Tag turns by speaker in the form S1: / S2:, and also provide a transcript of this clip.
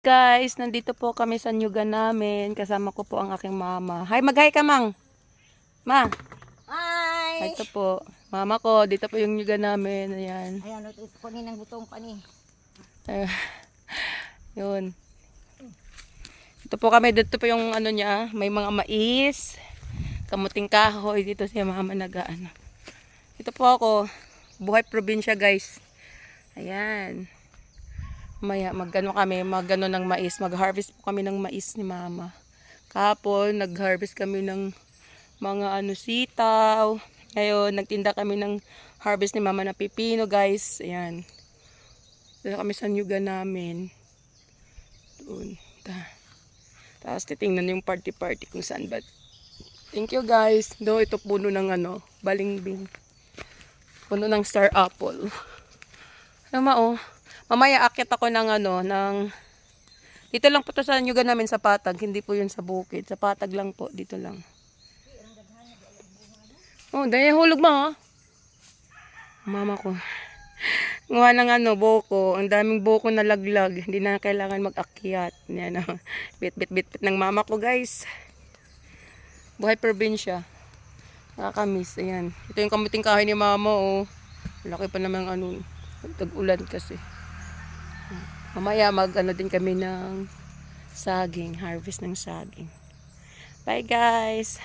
S1: guys, nandito po kami sa nyugan namin. Kasama ko po ang aking mama. Hi, mag-hi ka, Mang. Ma.
S2: Hi!
S1: Ito po. Mama ko, dito po yung nyugan namin. Ayan.
S2: Ayan, ito po ni ng butong pa ni.
S1: Yun. Ito po kami, dito po yung ano niya, may mga mais, kamuting kahoy. Dito si mama nag-ano. Ito po ako, buhay probinsya guys. Ayan. Maya, magano ng mais. Mag-harvest po kami ng mais ni mama. Kahapon, nag-harvest kami ng mga sitaw. Ngayon, nagtinda kami ng harvest ni mama na pipino, guys. Ayan. Dito kami sa nyugan namin. Doon. Tapos, titingnan yung party-party kung saan ba. Thank you, guys. Do, ito puno ng balingbing. Puno ng star apple. Ano mamaya akit ako ng dito lang po to sa nyugan namin sa patag, hindi po yun sa bukid. Sa patag lang po, dito lang. Oh, dahil hulog mo ha. Mama ko. Nguha ng buko. Ang daming buko na laglag. Hindi na kailangan mag-akyat. Yan, bit ng mama ko guys. Buhay probinsya. Nakakamiss. Ayan. Ito yung kamuting kahoy ni mama oh. Laki pa naman tag-ulan kasi. Mamaya din kami ng saging, harvest ng saging. Bye guys!